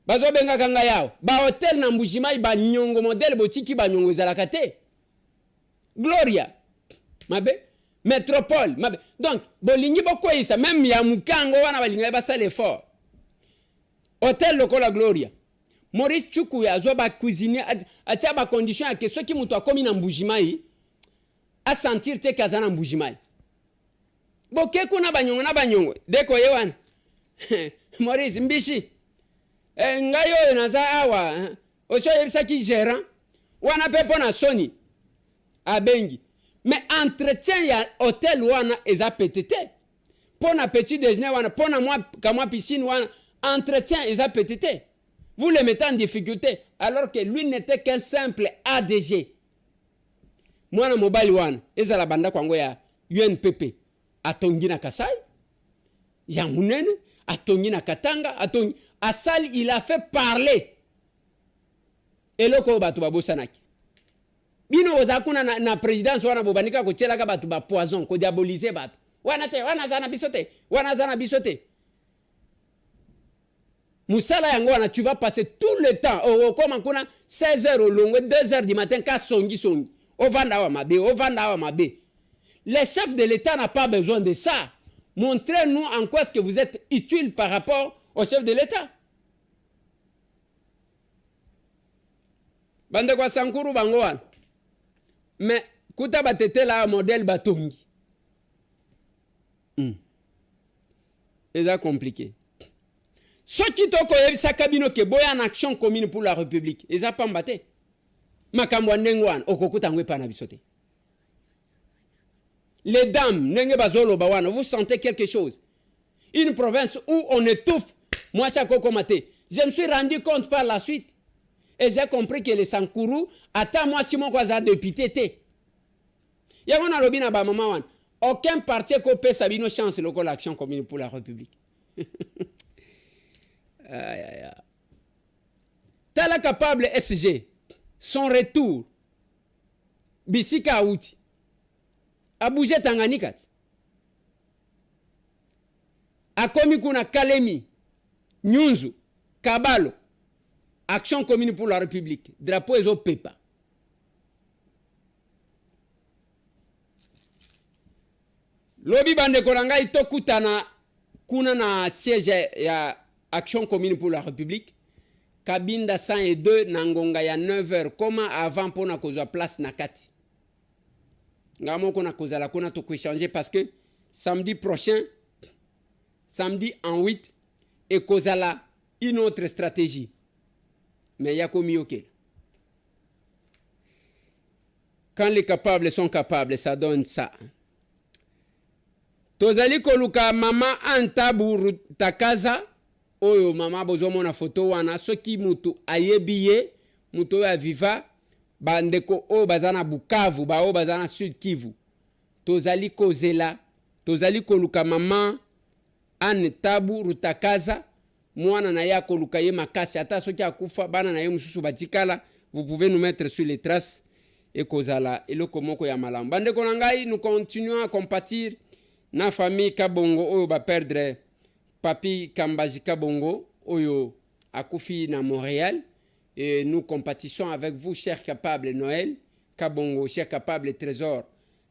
Ba hotel na Mbujimai ba nyongo modèle botiki ba nyongo zalaka te. Gloria. Mabe Métropole. Donc, bolingi boko isa même ya mukango wana balinga basala effort. Hôtel Lokola Gloria. Maurice Chuku ya zo ba cuisiner atia ba condition ya que ceux qui muto akomi na Mbujimai a sentir te kazana Mbujimai. Boke kuna banyongo deko yewana. Maurice Mbishi. Ngayo naza awa. Osho yebisa ki gérant wana pepo na Sony abengi. Mais entretien ya hôtel wana eza PTT. Pona petit déjeuner wana, pona moi piscine wana, entretien eza PTT. Vous le mettez en difficulté alors que lui n'était qu'un simple ADG. Mwana mobile wana, eza la banda kwango ya UNPP. Atongi na Kasai, ya munene, atongi na Katanga, atongi. Asali, il a fait parler. Et loko batu babosanaki. Bino ozakuna na présidence wana bobanika ko tshela ka batu ba poison ko diaboliser batu. Wana zana bisote. Musala yango wana tu vas passer tout le temps comme kuna 16h au longo 2h du matin ka songi. Ovanda wa mabe. Le chef de l'État n'a pas besoin de ça. Montrez-nous en quoi est-ce que vous êtes utile par rapport au chef de l'État. Bande kwa Sankuru bango wana. Mais kuta batete la modèle batongi. C'est compliqué. Ce qui toko yebisa kabino ke boya en action commune pour la République. Eza pambate. Makambo ndengwan okokuta ngwe pa na bisote. Les dames nenge bazolo bawana, vous sentez quelque chose. Une province où on étouffe. Moi ça kokomate. Je me suis rendu compte par la suite. Et j'ai compris que les Sankourou, attends moi si mon quoi député. Il y a un lobby na ba maman. Aucun parti qui peut sabino chance le l'action commune pour la République. Tala capable SG, son retour, Bisika Aouti, a bougé Tanganikat, a commis kuna Kalemi, Nyunzu, Kabalo, action commune pour la République, drapeau ezo pepa. Lobby bande koranga ito kutana kuna na siège ya action commune pour la République. Kabinda 102 nangonga ya 9h comment avant pour na kozwa place na kati. Ngamo kona kozala kona to échanger parce que samedi prochain samedi en 8 et kozala une autre stratégie. Mais yako miyoke. Quand les capables sont capables, ça donne ça. Tozali koluka mama antabu takaza oyo mama bozomo na photo wana soki mutu ayebiye mutu ya viva bandeko o bazana Bukavu ba o bazana Sud Kivu tozali kozela tozali koluka mama antabu rutakaza mwana na ya koluka ye makasi ata soki akufa bana na ye mususu batikala. Vous pouvez nous mettre sur les traces et kozala eloko moko ya malamu bandeko na ngai. Nous continuons à compatir na famille Kabongo oyo ba perdre papi Kambaji Kabongo oyo akufi na Montréal, et nous compatissons avec vous, cher capable Noël Kabongo, cher capable Trésor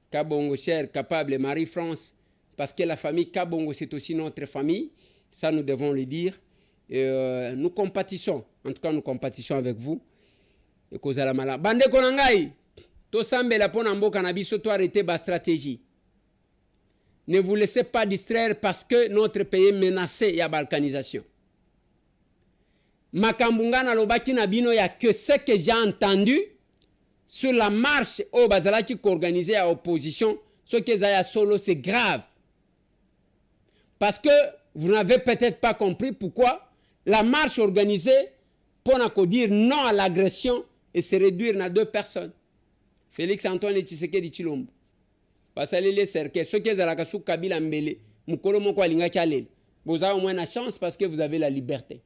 Kabongo, cher capable Marie-France, parce que la famille Kabongo c'est aussi notre famille, ça nous devons le dire. Nous compatissons, en tout cas nous compatissons avec vous et kozala mala bande konangai to sambela pona mboka na biso to arrêter ba stratégie. Ne vous laissez pas distraire parce que notre pays est menacé, il y a balkanisation. Makambungana lobaki na bino ya que ce que j'ai entendu sur la marche au bazalaki qu'organisé à opposition, ce que Zaya solo c'est grave. Parce que vous n'avez peut-être pas compris pourquoi la marche organisée pour dire non à l'agression et se réduire à 2 personnes. Félix Antoine Tshisekedi Tshilombo. Basali les cercle ceux qui ezalaka sous Kabila mbele mukolo moko alinga kalel vous avez au moins la chance parce que vous avez la liberté.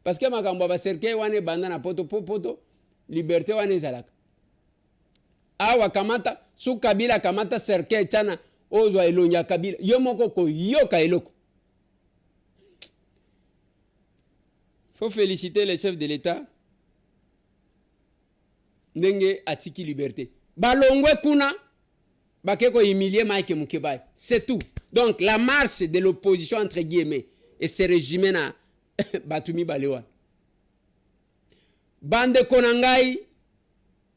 Parce que makambo ba cercle wane banda na poto liberté wane ezalaka awa kamata sous Kabila kamata cercle chana ozwa elonya Kabila yo moko ko yoka eloko. Faut féliciter les chefs de l'État ndenge atiki liberté. Balongwe kuna bakeko humilier Mike Mukebai, c'est tout. Donc la marche de l'opposition entre guillemets et ce régime na Batumi Balewa bande konangai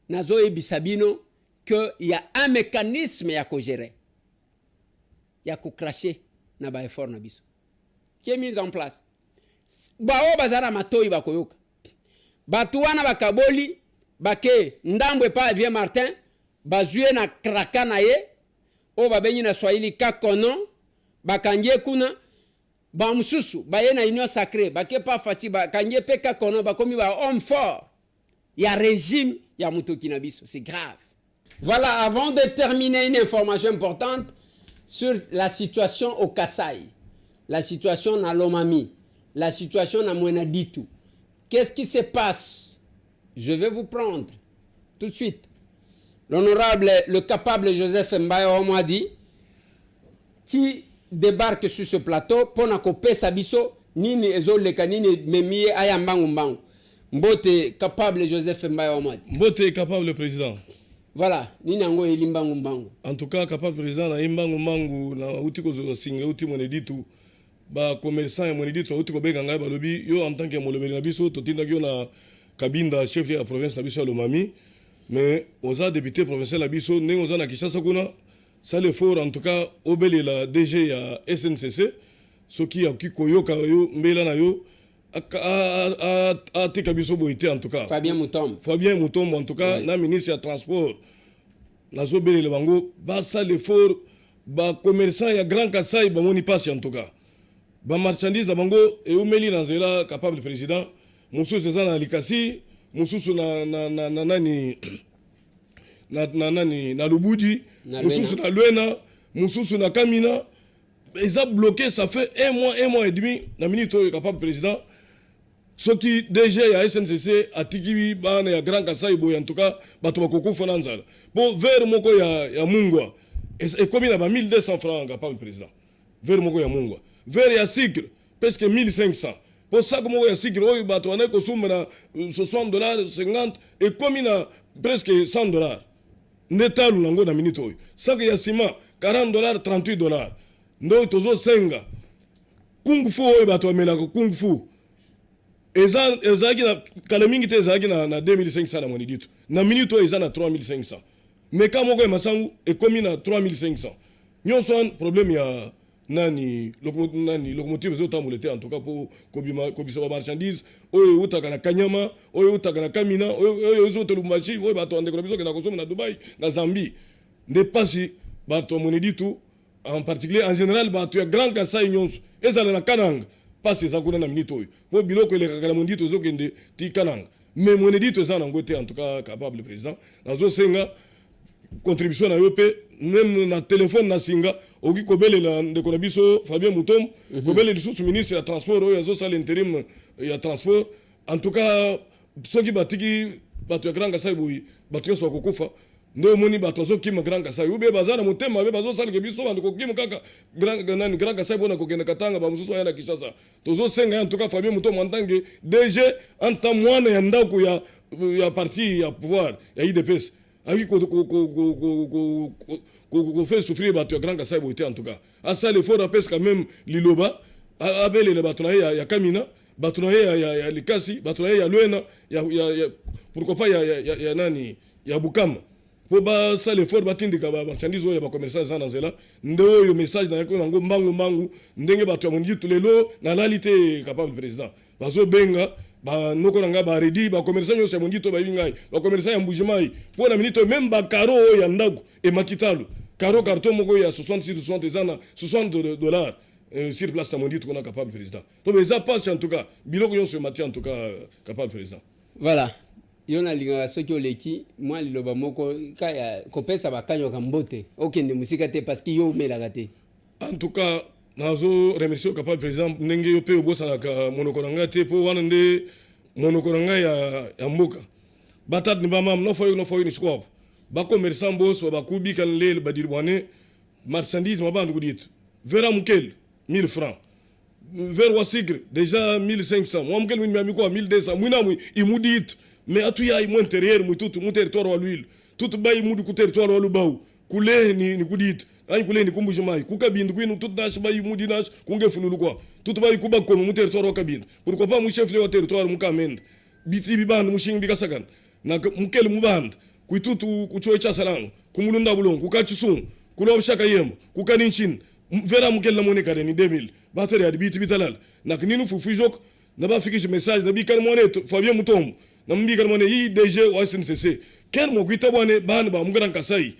nazo ebisabino que il y a un mécanisme ya ko gérer ya ko cracher na ba effort na biso qui est mis en place. Bao bazara matoi bakoyoka batu wana bakaboli bake ndambwe pa Vieux Martin bazue na kraka na ye o babenyi na Swahili kakono bakanje kuna ba mususu baye na union sacrée bake pa fati bakanje pe kakono bakomi ba homme fort ya régime ya mutoki na biso. C'est grave. Voilà, avant de terminer, une information importante sur la situation au Kasaï, la situation na Lomami, la situation na Mwenaditu. Qu'est-ce qui se passe? Je vais vous prendre tout de suite. L'honorable, le capable Joseph Mbaye Omwadi, qui débarque sur ce plateau pour n'acoper Sabiso, nini ezoleka nini memie ayambangu mbangu. Mbote capable Joseph Mbaye Omwadi. Mbote capable président. Voilà, nini ango elimbangu mbangu. En tout cas, capable président na imbangu mbangu na uti ko singa uti Mweneditu. Ba commerçant ya Mweneditu uti ko benga ngai balobi yo en tant que molobeli na biso totinda yo na Kabinda chef ya province na biso ya Lomami. Mais aux députés provinciaux biso ne oza na Kinshasa kuna ça le fort en tout cas obeli la DG ya SNCC ce qui a koyoka yo mbela na yo a tika biso boité en tout cas Fabien Mutombo en tout cas oui. Na ministre ya transport na zo beli le bango ba ça le fort ba commerçant ya Grand Kasai ba moni passe en tout cas ba marchandise bango et omeli na zela capable président mususu eza na likasi mususu na nani na lubudi mususu na lwena mususu na kamina eza bloqué ça fait un mois et demi na minute oyo capable président soki DG ya SNCC atiki bana ya Grand Kasai boy en tout cas bato bakokufa na nzala bon vers moko ya mungwa et comme il a 1200 francs capable président vers moko ya mungwa vers ya Sigre presque 1500 pour ça comme ya Sigre oyo bato wana ko sumba na $60 50 et comme il a presque $100 netalu nango na minute oyo saka ya sima $40 $38 ndo tozo senga kung fu oyo bato amelaka kung fu ezaki na kala mingi te ezaki na 2500 na moni ditu na minute oyo eza na 3500 mais ka moko ya masangu ekomi na 3500 nyonso wana problème ya nani locomotive ezotambola te en tout cas po kobisa ba marchandise oyo utaka na Kanyama oyo utaka na Kamina oyo ezotela Lubumbashi oyo bato andeko na biso ke na kosoma na Dubai na Zambie nde pasi bato moni ditu en particulier en général bato ya Grand Kasai nyonso ezala na Kananga pasi eza kuna na minute oyo po biloko elekaka na mondito ezokende ti Kananga mais monedito eza nango te en tout cas capable président nazosenga contribution na yo pe même na téléphone na singa oki kobelela ndeko na biso Fabien Mutombo kobelela lisusu ministre ya transport oyo azosala intérim ya transport en tout cas soki batiki bato ya Grand Kasai boyi bato nyonso bakokufa ndo moni bato azokima Grand Kasai ube bazana motema be bazosala ke biso bando kokima kaka Grand Kasai bona kokenda Katanga ba mususu ya na Kinshasa tozosenga en tout cas Fabien Mutombo en tant que DG en tant mwana ya ndako ya parti ya pouvoir ya IDPS avec qu'on fait souffrir bato ya Grand Kasai boité en tout cas à ça l'effort appelle quand même liloba abele le bato na ya Kamina bato na ya Likasi bato na ya Lwena ya pourquoi pas ya nani ya Bukama pour ba ça l'effort batindika ba marchandise ya ba commerçants za nzela ndo yo message na yako ngo mbangu ndenge bato ya monditu lelo na réalité capable président bazo benga ba noko nanga ba redi ba commerçant yo se mondito ba bingai ba commerçant ya mbujimai pour na minute même ba caro ya ndaku e makitalu caro carton moko ya 60 ezana $60 sur place na mondito kona capable président to beza passe en tout cas biloko yo se mati en tout cas capable président voilà yona linga soki oleki moi liloba moko kaya kopesa bakanyo kambote okende musika te parce que yo melaka te en tout cas nazo remercier capable président ndenge yo pe obosanaka monoko nanga te po wana nde monoko nanga ya mboka batat ni bamam no foyo ni squab ba commerçant boss ba kubi kan lel badirwane marchandise mabandu kudit vera mukel 1000 francs vers Wasigre déjà 1500 moi mukel mi ko 1200 mwina mu imudit mais atu ya mu intérieur mu tout mu territoire wa l'huile tout bay mu ku territoire wa Lubau kule ni kudit ani kule ni kumbujimai kukabindu kwinu tout dash bay mu dinash kunge fululu kwa tout bay kubako mu territoire wa kabindu pourquoi pas mu chef le territoire mu kamende biti bibandu mu shingi bikasakan na mukel mu band kuitutu kuchocha salango kumulunda bulongo kukachisungu kulobshaka yemo kukaninchin vera mukel na monika ni 2000 bateri ya biti bitalal na kininu fufujok na ba fikisha message na bikal moneto Fabien Mutombo na mbikal mone yi DG wa SNCC ken mo kuita bone ban ba mu Grand Kasai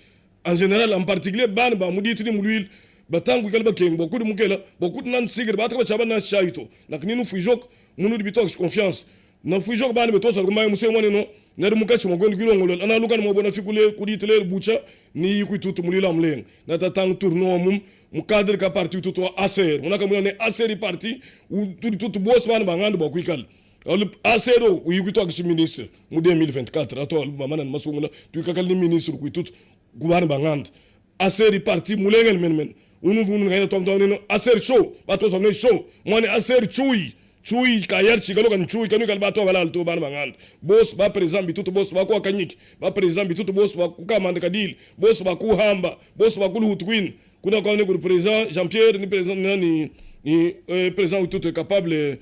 en général en particulier ban ba mu ditini mu l'huile batangu kalba ken beaucoup de mukela beaucoup nan sigre ba tra chaba na chaito na kininu fujok munu di bitox confiance na fujok ban beto sa kuma muse mone no na du mukachi mo gondi gilongolo ana lukan mo bona fikule kuditele bucha ni kuitutu mulila mleng na tatang tournoi mu cadre ka parti tutu ACR munaka mulane ACR parti ou tout boss ban bangando ba kuikal ACR u yikuto ak ministre mu 2024 ato mamana masumuna tu kakal ni ministre kuitutu guban bangand ACR parti mulengel men unu vunu ngayna tom no ACR show bato somne show mone ACR chui kayar chigalo kan chui kanu kalbato wala alto ban bangand boss ba president bitutu boss ba ko kanyiki ba president bitutu boss ba ku kamanda kadil boss ba ku hamba boss ba ku hutwin kuna kwa ni president Jean-Pierre ni president ni president tout capable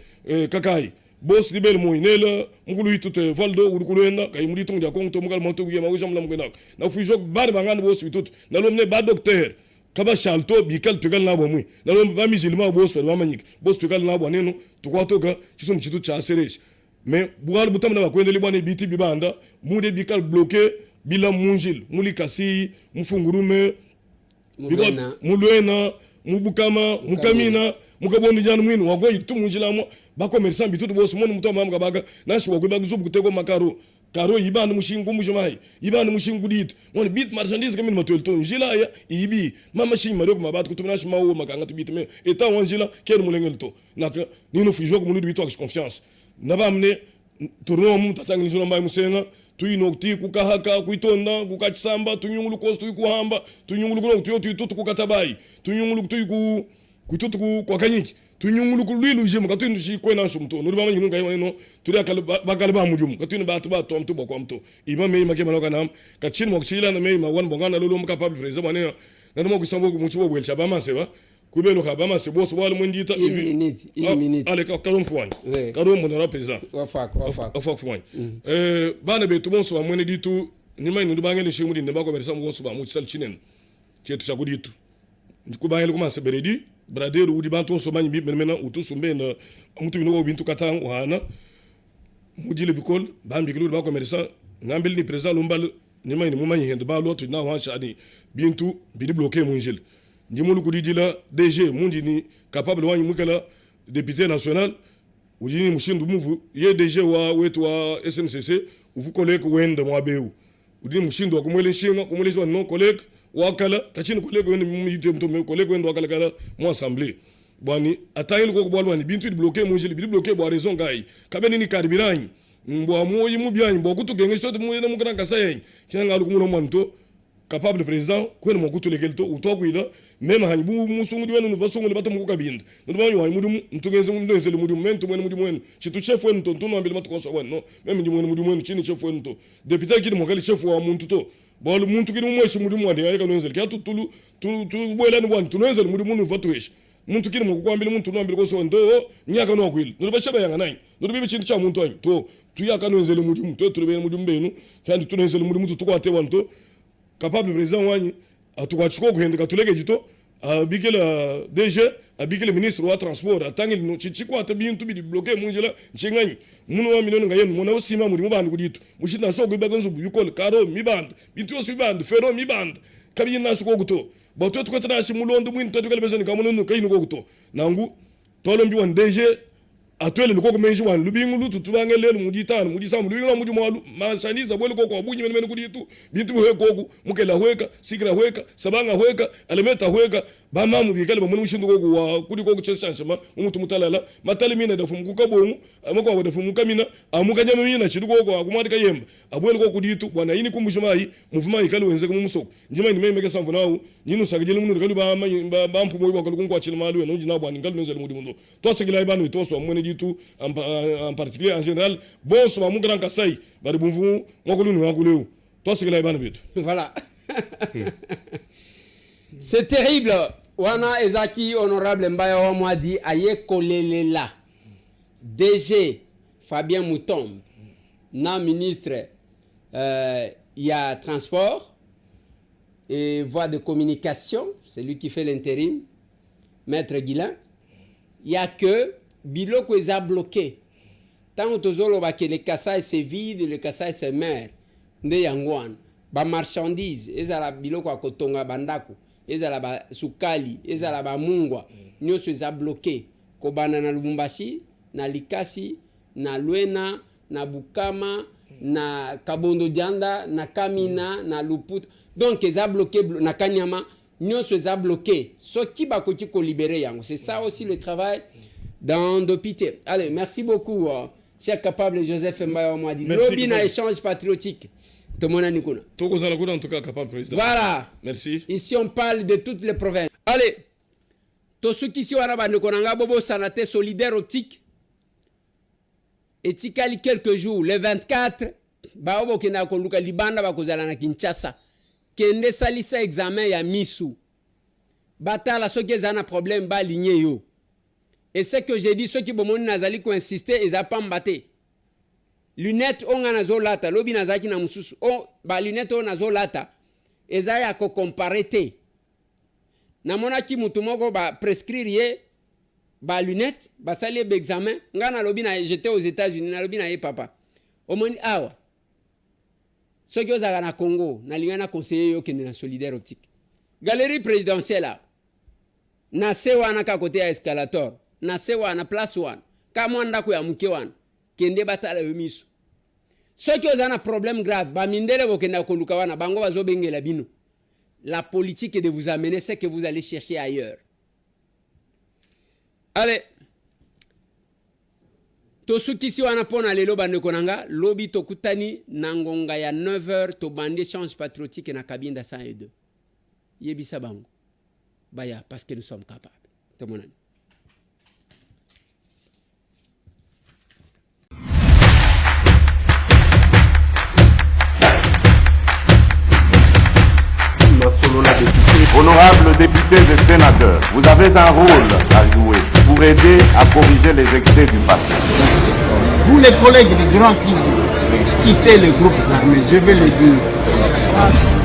kakai boss libel moinela mukulu tout voldo urukulenda kay muri tonga konto mugal monto wiye ma ujam lam gena na fujok ban bangand boss bitut na lomne ba docteur kaba shalto bikal tugal na bomui na lo ba misilma boss ba manyik boss tugal na boneno tukwa toka kisum chitu cha seresh mais bugal butam na bakwende libane biti bibanda mude bikal bloqué bila munjil muli kasi mufungurume mulwena mubukama mukamina muka bondi janu mwini wago itu munjila mo ba commerçant bitu bo sumo muto mamga baga na shi wago ba zubu kutego makaro karo ibanu mushingu mujumai ibanu mushingu dit mon bit marchandise kamin matol to njila ya ibi mama shi marok mabat kutumna shi mawo makanga to bit me eta wanjila ken mulengel to naka nino fijo ko munu bitu ak confiance na ba mne tourno mu tatang ni jomba musenga tuinokti kukahaka kuitonda kukachisamba tunyungulu kostu kuhamba tunyungulu kuno tuyotu kukatabai tunyungulu tuiku kuitutu kwa kanyiki tunyungulu kulilu jimu katunu shi kwena shumto nuri bama nyunga yino turi akal bakal ba mujumu katunu ba to amtu boko amtu ima me make maloka nam kachin mokchila na me ma wan bongana lolo mkapable president bane na mo kusambo muchibo bwelcha bama seba kubelo ka bama sebo so wal mundita une minute ale ka kalom fwani kalom mon president ofak fwani bana be tout bon so amone ditu ni mai ndu bangele shimu ndi ba ko mersa mo so ba mu sal chinen chetu sa guditu ku bangele kuma se beredi braderu udi bantu so mani bi mena utu sumbe na mutu bino bintu katan wana mujile bikol bambi kilu ba ko mersa ngambil ni president lumbal ni mai ni mu mani hendo ba lotu na wan shani bintu bidi bloquer munjil njimulu kudidila DG mundi ni capable wani mukala député national ujini mushindu muvu ye DG wa wetu wa SNCC ufu collègue wenda mwabeu udini mushindu wa kumwele shinga kumwele wa non collègue wakala kachini collègue wenda muyite mtome collègue wenda wakala kala mu assemblée bwani atayil ko bwalwa ni bintu bloquer munjili bi bloquer bwa raison gai kabeni ni karbiranyi mbwa moyi mubyanyi mbwa kutugenge sote muyene mukana kasayenyi kinanga alukumuno mwanto capable président kwene mokutu lekelto utokwila mema hanyibu musungu diwenu basungu bato mukuka bindu ndubanyu wa mudu mtugenze mudu enzele mudu mento mwene mudu mwene chitu chef wenu to ntono ambele matu koso wenu no meme ndi mwene mudu mwene chini chef wenu to deputy kidi mokali chef wa muntu to bolu muntu kidi mweshi mudu mwande yaleka nwenzele kya tutulu tu bwela ni bwantu nwenzele mudu mwene vatweshi muntu kidi mukukwambile muntu no ambele koso ndo nyaka no kwila ndubashaba yanga nani ndubibe chintu cha muntu anyi to tuyaka nwenzele mudu muntu tulebe mudu mbenu kandi tunenzele mudu muntu tukwate wanto capable président wani atukachiko kuhendeka tuleke jito abikela DG abikela ministre wa transport atangi no chichiko atabintu bi bloquer munjela nchenganyi muno wa milioni ngayenu mona usima muri mubandi kuditu mushina so kuibaga nzubu yukol karo miband bintu yo siband fero miband kabi na shiko guto bato tukotana shi mulondo mwini tatukala bezani kamuno kayinu guto nangu tolombi wan DG atwele lukoko menji wan lubingu lutu tubangelelo muditano mudisamu lubingu mudu mwalu mashaniza bwele koko abunyi mene kuditu bintu bwe koko mukela hweka sikira hweka sabanga hweka elementa hweka bamamu bikale bamuni mushindu koko wa kudi koko cheshanshama umutu mutalala matali mina da fumu kabongu amako wa da fumu kamina amuka nyama mina chidu koko akumati kayemba abwele koko kuditu bwana yini kumbushumayi muvuma ikale wenze kumusoko njima ni meme kesamvu nawo nyinu sakijele mundu kalu ba mpu moyo bakalo kunko achile malu no jina bwana ngalu nenzele mudu mundo to sakila ibanu to so amone tout en particulier en général bon so mu grand kasai bari bunfu ngokulu ni ngokulu to sigala ibana bitu voilà c'est terrible wana ezaki honorable Mbaya wa mwadi aye kolelela DG Fabien Moutombe na ministre il y a transport et voie de communication, c'est lui qui fait l'intérim, maître Guilain. Il y a que biloko eza bloqué. Tant tozoloba que le Kasaï c'est vide, le Kasaï c'est mer. Nde yangwan. Ba marchandise, ezala biloko akotonga bandako, ezala ba sukali, ezala ba mungwa, nyoso eza bloqué. Kobana na Lubumbashi, na Likasi, na Luena, na Bukama, na Kabondo Dianda, na Kamina, na Luput. Donc eza bloqué na Kanyama, nyoso eza bloqué. Soki bakoki ko libérer yango. C'est ça aussi le travail dans Dopité. Allez, merci beaucoup, cher capable Joseph Mbaya Mwadi. Lobby na échange patriotique. En tout cas, capable président. Voilà. Merci. Ici, on parle de toutes les provinces. Allez. Tosuki si wana bande konanga bobo sanate solidaire optique. Etikali quelques jours, le 24, ba obo kena koluka libanda ba kozala na Kinshasa. Kende salisa examen ya misu. Batala soki ezana problème ba ligné yo. Et ce que j'ai dit, ceux qui bomoni nazali ko insister, ils a pas mbaté. Lunettes on a nazo lata, lobi nazaki na mususu. Oh, ba lunettes on nazo lata. Eza ya ko comparete. Na mona ki mutu moko ba prescrire ye ba lunettes, ba sali be examen. Ngana lobi na j'étais aux États-Unis, na lobi na ye papa. Omoni awa. Ceux qui ozaka na Congo, na lingana conseiller yo kende na solidaire optique. Galerie présidentielle là. na se wana ka côté ya escalator na se wana place wana ka mwanda ko ya muke wana kende batala yo miso soki ozana problème grave ba mindele bokenda koluka wana bango bazobengela bino. La politique est de vous amener ce que vous allez chercher ailleurs. Allez. Tosukisi wana pona lelo bande konanga lobi tokutani nangonga ya 9h to bande change patriotique na Kabinda 102. Yebisa bango. Baya parce que nous sommes capables. Tomonani. Honorables députés et sénateurs, vous avez un rôle à jouer pour aider à corriger les excès du passé. Vous les collègues du Grand Kivu, quittez les groupes armés, je vais le dire.